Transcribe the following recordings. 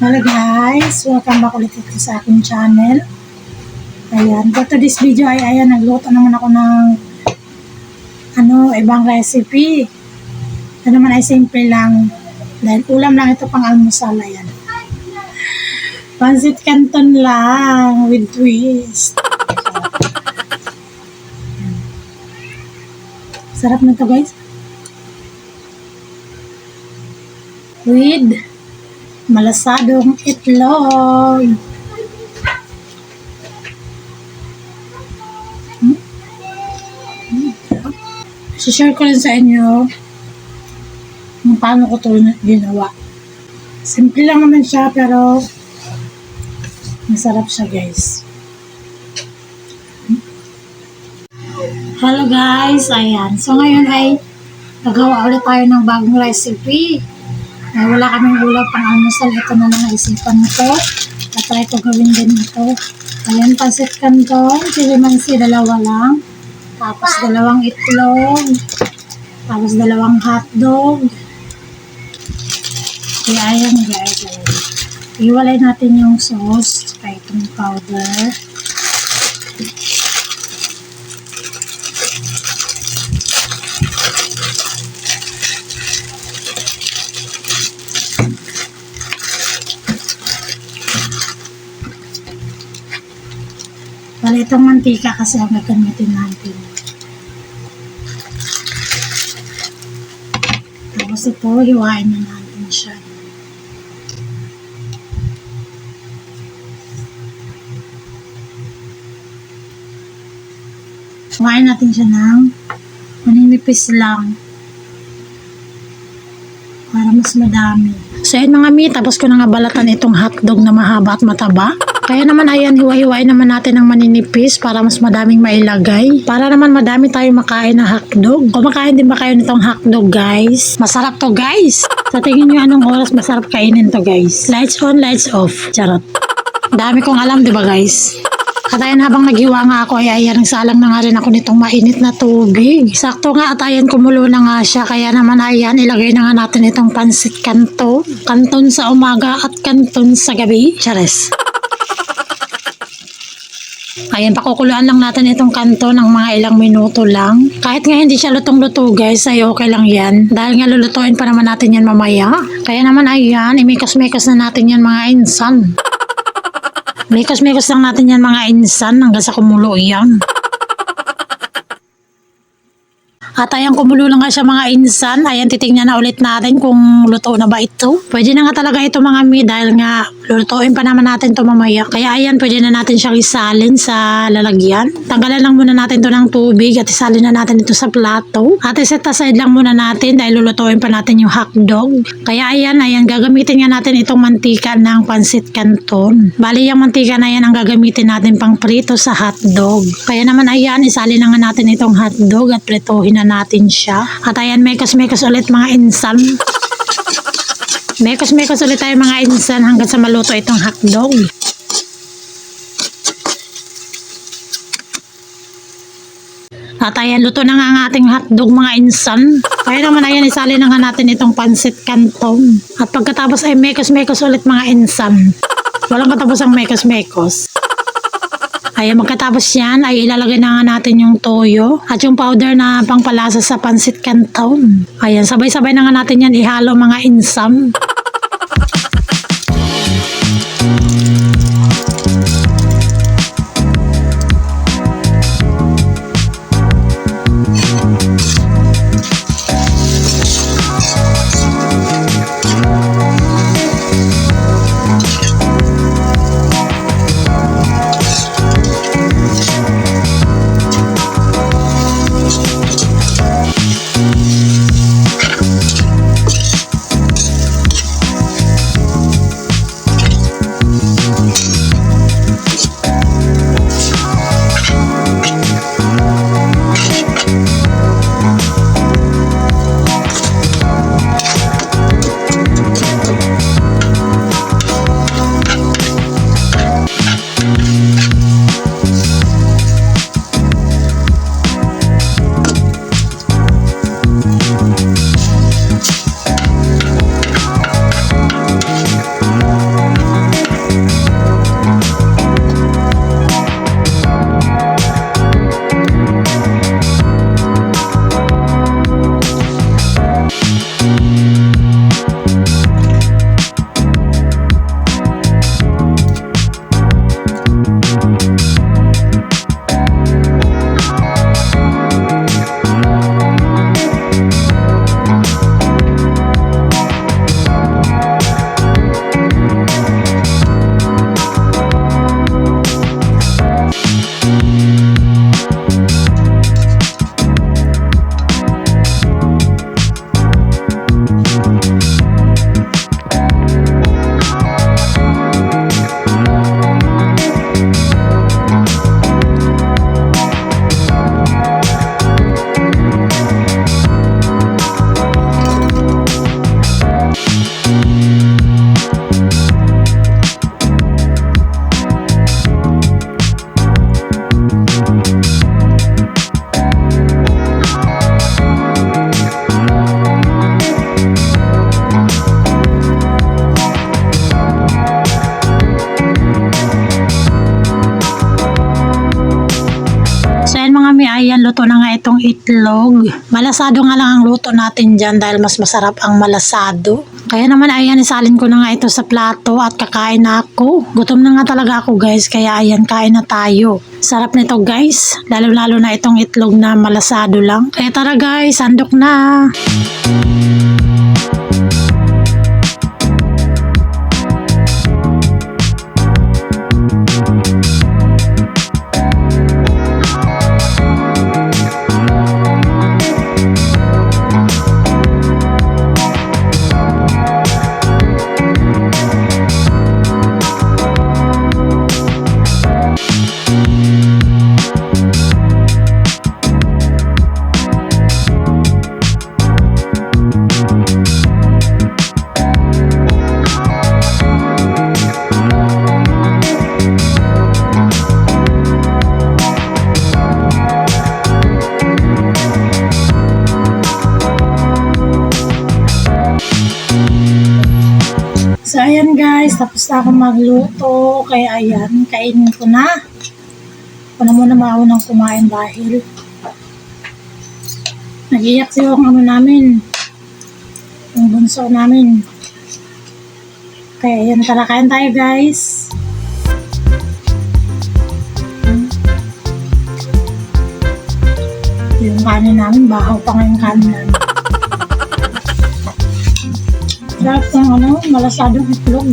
Hello guys, welcome back ulit ito sa aking channel. Ayan, for today's video ay ayan, nagluto naman ako ng ibang recipe. Ito naman ay simple lang dahil ulam lang ito pang almusal. Ayan, pancit canton lang with twist. Sarap na to guys, with malasadong itlog. Share ko rin sa inyo kung paano ko ito ginawa. Simple lang naman siya pero masarap siya guys. Hello guys, ayan. So ngayon ay nagawa ulit tayo ng bagong recipe. Ay, wala kaming ulam pang almusal. Ito na lang naisipan ko. Tatry ko gawin din ito. Ayan, pancit canton, chilimansi, dalawa lang. Tapos dalawang itlog. Tapos dalawang hotdog. Kaya ayan guys. Iwalay natin yung sauce. Kaya itong powder. Bali, itong mantika kasi ang gagamitin natin. Tapos ito, hiwain na natin siya. Hiwain natin siya ng maninipis lang. Para mas madami. So, yun mga mi, tapos ko na nga balatan itong hotdog na mahaba at mataba. Kaya naman ayan, hiwa-hiwain naman natin ng maninipis para mas madaming mailagay. Para naman madami tayo makain na hotdog. Kumakain din ba kayo nitong hotdog guys? Masarap to guys. Sa tingin nyo anong oras masarap kainin to guys? Lights on, lights off. Charot. Dami kong alam diba guys? At ayan, habang naghiwa nga ako ay ayan, nagsalang na nga rin ako nitong mainit na tubig. Sakto nga at ayan, kumulo na nga siya. Kaya naman ayan, ilagay na nga natin itong pancit canton. Canton sa umaga at canton sa gabi. Chares. Ayan, pakukuluan lang natin itong kanto ng mga ilang minuto lang. Kahit nga hindi siya lutong-luto guys, ay okay lang yan. Dahil nga lulutuin pa naman natin yan mamaya. Kaya naman ayan, imikos-mikos na natin yan mga insan. Mikos-mikos lang natin yan mga insan hanggang sa kumulo yan. At ayan, kumulo lang nga siya mga insan. Ayan, titignan na ulit natin kung luto na ba ito. Pwede na nga talaga ito mga mi dahil nga lulutuin pa naman natin ito mamaya. Kaya ayan, pwede na natin siyang isalin sa lalagyan. Tanggalan lang muna natin ito ng tubig at isalin na natin ito sa plato. At iset aside lang muna natin dahil lulutuin pa natin yung hotdog. Kaya ayan, gagamitin nga natin itong mantika ng pancit canton. Bali, yung mantika na yan ang gagamitin natin pang prito sa hotdog. Kaya naman ayan, isalin na nga natin itong hotdog at prituhin na natin siya. At ayan, mekos-mekos ulit mga insan. Mekos-mekos ulit tayo mga insan hanggang sa maluto itong hotdog. At ayan, luto na nga ang ating hotdog mga insan. Kaya naman ayan, isali na nga natin itong pancit canton. At pagkatapos ay mekos-mekos ulit mga insan. Walang katapos ang mekos-mekos. Ayan, magkatapos yan ay ilalagay na nga natin yung toyo at yung powder na pangpalasa sa pancit canton. Ayan, sabay-sabay na nga natin yan ihalo mga insam. itlog. Malasado nga lang ang luto natin dyan dahil mas masarap ang malasado. Kaya naman ayan, isalin ko na nga ito sa plato at kakain na ako. Gutom na nga talaga ako guys, kaya ayan, kain na tayo. Sarap nito guys, lalo na itong itlog na malasado lang. Kaya tara guys, sandok na. So ayan guys, tapos na ako magluto, kaya ayan, kainin ko na. Ako na muna maunang kumain dahil nag-iyak siya yung ano namin, yung bunso namin. Kaya ayan, tara kain tayo guys. Yung kanin namin, bahaw pa nga yung kanin namin. Sarap ng ano, malasadong itlog.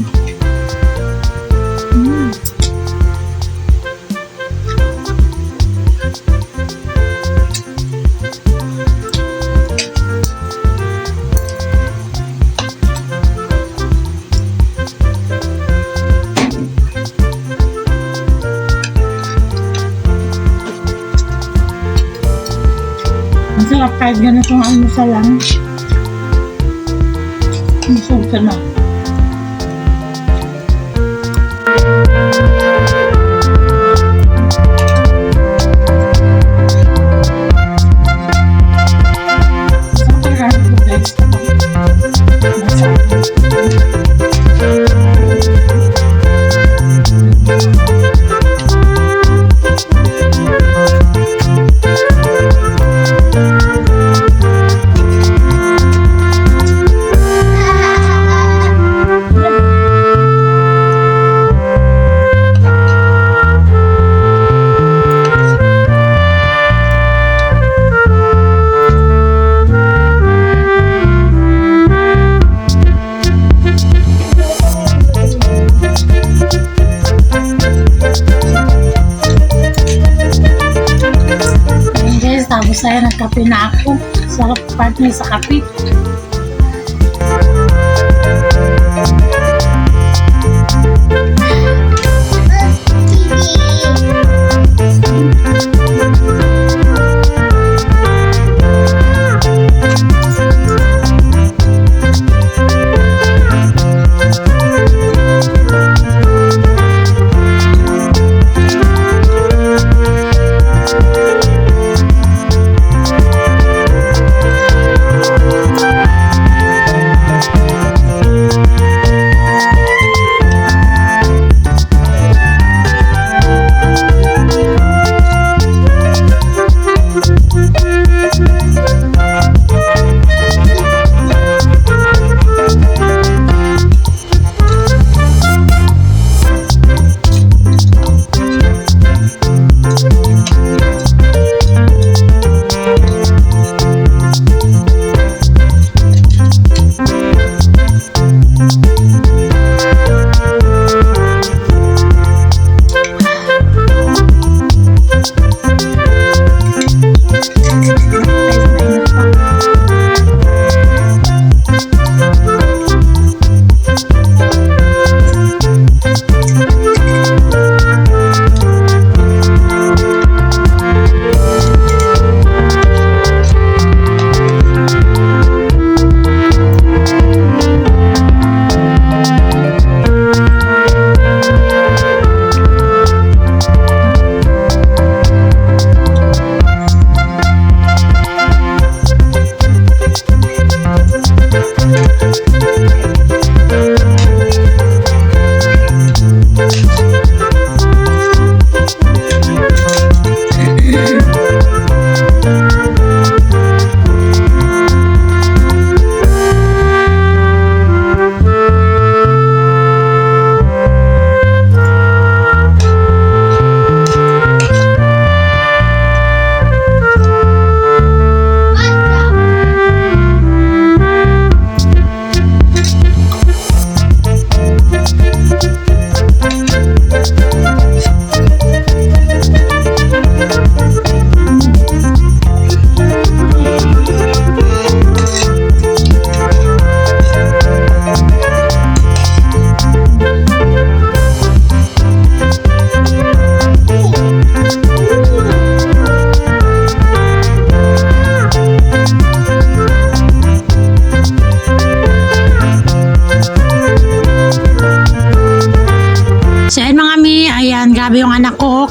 Ang sarap kahit ganitong almusal lang. Masarap ka na. Tapos ay nagkape na ako. Sarap partner sa kape.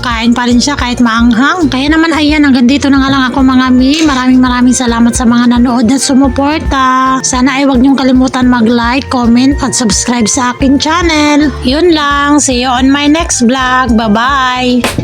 kain pa rin siya kahit maanghang. Kaya naman ayan, hanggang dito na nga lang ako mga mi. Maraming salamat sa mga nanood at sumuporta. Sana ay wag niyong kalimutan mag-like, comment at subscribe sa akin channel. Yun lang. See you on my next vlog. Bye-bye!